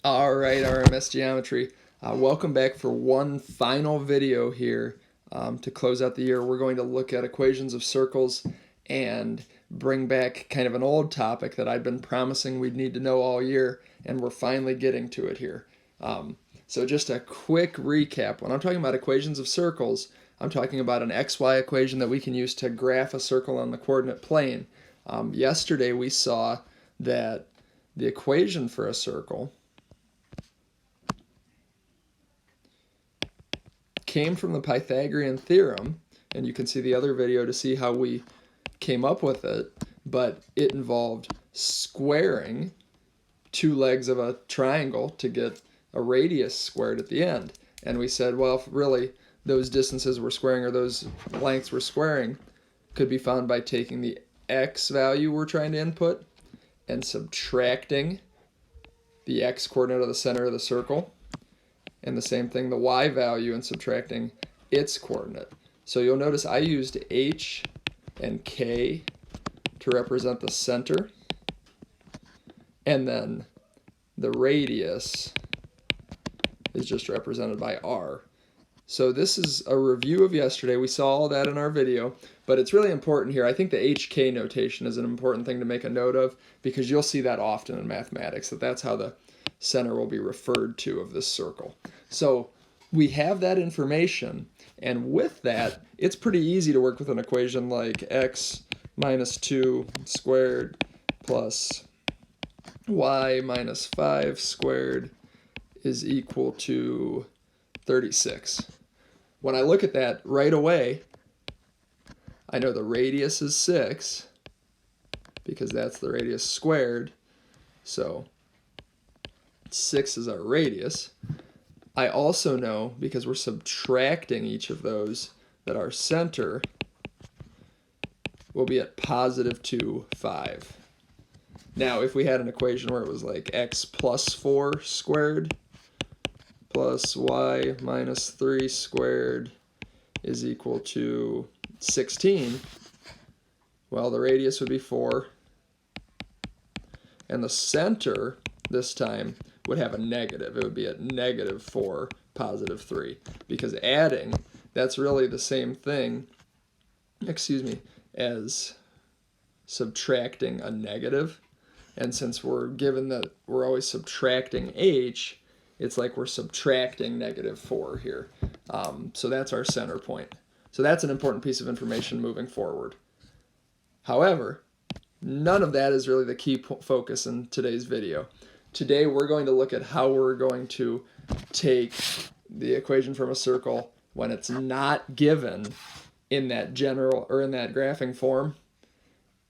All right, RMS Geometry. Welcome back for one final video here to close out the year. We're going to look at equations of circles and bring back kind of an old topic that I've been promising we'd need to know all year, and we're finally getting to it here. So just a quick recap. When I'm talking about equations of circles, I'm talking about an XY equation that we can use to graph a circle on the coordinate plane. Yesterday we saw that the equation for a circle came from the Pythagorean theorem, and you can see the other video to see how we came up with it, but it involved squaring two legs of a triangle to get a radius squared at the end. And we said, well, if really those distances we're squaring or those lengths we're squaring could be found by taking the x value we're trying to input and subtracting the x coordinate of the center of the circle, and the same thing, the y value, and subtracting its coordinate. So you'll notice I used h and k to represent the center, and then the radius is just represented by r. So this is a review of yesterday. We saw all that in our video, but it's really important here. I think the HK notation is an important thing to make a note of, because you'll see that often in mathematics, that's how the center will be referred to of this circle. So we have that information, and with that, it's pretty easy to work with an equation like x minus 2 squared plus y minus 5 squared is equal to 36. When I look at that right away, I know the radius is 6, because that's the radius squared, so 6 is our radius. I also know, because we're subtracting each of those, that our center will be at positive 2, 5. Now, if we had an equation where it was like x plus 4 squared plus y minus 3 squared is equal to 16, well, the radius would be 4, and the center this time would have a negative. It would be at negative 4, positive 3, because adding, that's really the same thing, as subtracting a negative. And since we're given that we're always subtracting h, it's like we're subtracting negative 4 here. So that's our center point. So that's an important piece of information moving forward. However, none of that is really the key focus in today's video. Today we're going to look at how we're going to take the equation from a circle when it's not given in that general or in that graphing form,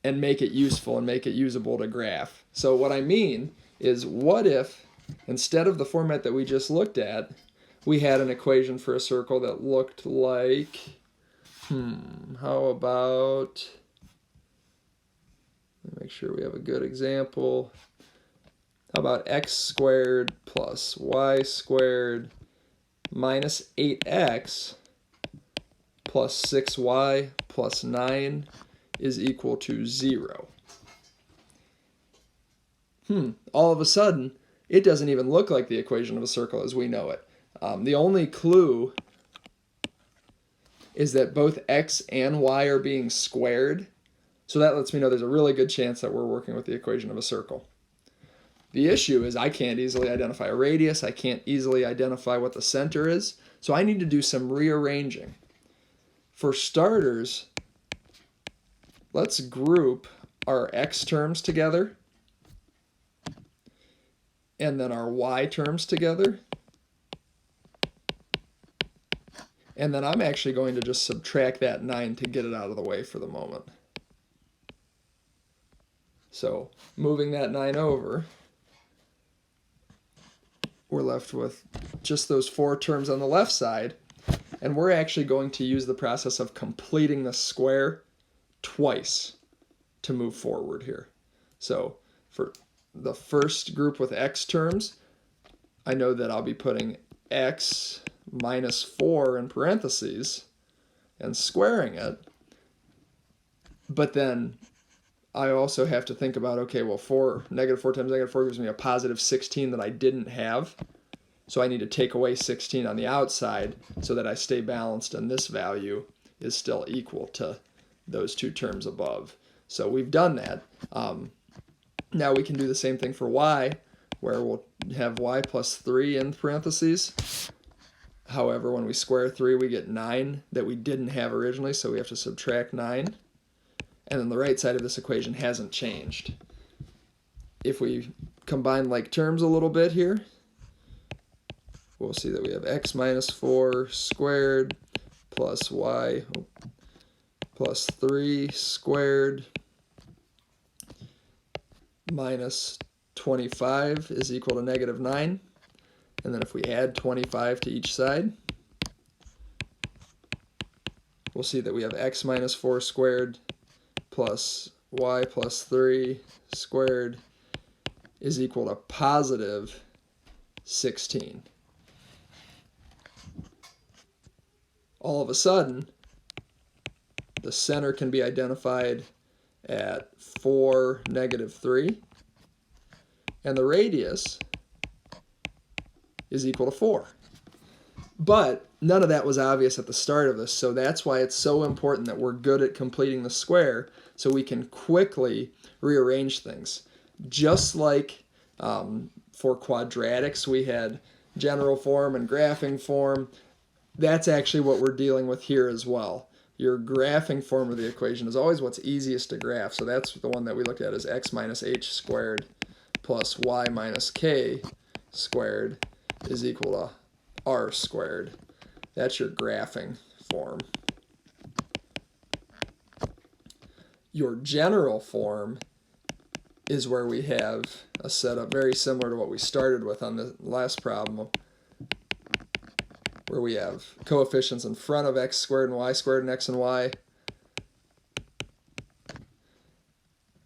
and make it useful and make it usable to graph. So what I mean is, what if instead of the format that we just looked at, we had an equation for a circle that looked like, how about, let me make sure we have a good example. How about x squared plus y squared minus 8x plus 6y plus 9 is equal to 0. All of a sudden, it doesn't even look like the equation of a circle as we know it. The only clue is that both x and y are being squared, so that lets me know there's a really good chance that we're working with the equation of a circle. The issue is I can't easily identify a radius, I can't easily identify what the center is, so I need to do some rearranging. For starters, let's group our x terms together and then our y terms together. And then I'm actually going to just subtract that 9 to get it out of the way for the moment. So moving that 9 over, we're left with just those 4 terms on the left side, and we're actually going to use the process of completing the square twice to move forward here. So for the first group with x terms, I know that I'll be putting x minus 4 in parentheses and squaring it, but then I also have to think about, okay, well, negative 4 times negative 4 gives me a positive 16 that I didn't have. So I need to take away 16 on the outside so that I stay balanced, and this value is still equal to those two terms above. So we've done that. Now we can do the same thing for y, where we'll have y plus 3 in parentheses. However, when we square 3, we get 9 that we didn't have originally, so we have to subtract 9. And then the right side of this equation hasn't changed. If we combine like terms a little bit here, we'll see that we have x minus 4 squared plus y plus 3 squared minus 25 is equal to negative 9. And then if we add 25 to each side, we'll see that we have x minus 4 squared plus y plus 3 squared is equal to positive 16. All of a sudden, the center can be identified at 4, negative 3, and the radius is equal to 4. But none of that was obvious at the start of this, so that's why it's so important that we're good at completing the square so we can quickly rearrange things. Just like for quadratics, we had general form and graphing form. That's actually what we're dealing with here as well. Your graphing form of the equation is always what's easiest to graph, so that's the one that we looked at as x minus h squared plus y minus k squared is equal to r squared. That's your graphing form. Your general form is where we have a setup very similar to what we started with on the last problem, where we have coefficients in front of x squared and y squared and x and y.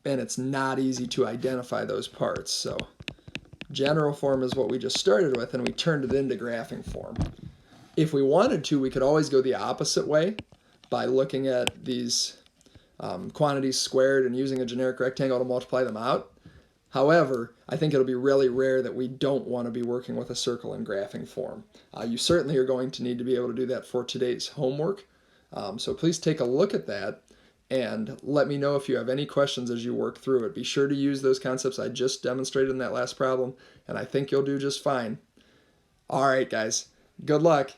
And it's not easy to identify those parts. So general form is what we just started with, and we turned it into graphing form. If we wanted to, we could always go the opposite way by looking at these quantities squared and using a generic rectangle to multiply them out. However, I think it'll be really rare that we don't want to be working with a circle in graphing form. You certainly are going to need to be able to do that for today's homework. So please take a look at that and let me know if you have any questions as you work through it. Be sure to use those concepts I just demonstrated in that last problem, and I think you'll do just fine. All right, guys. Good luck.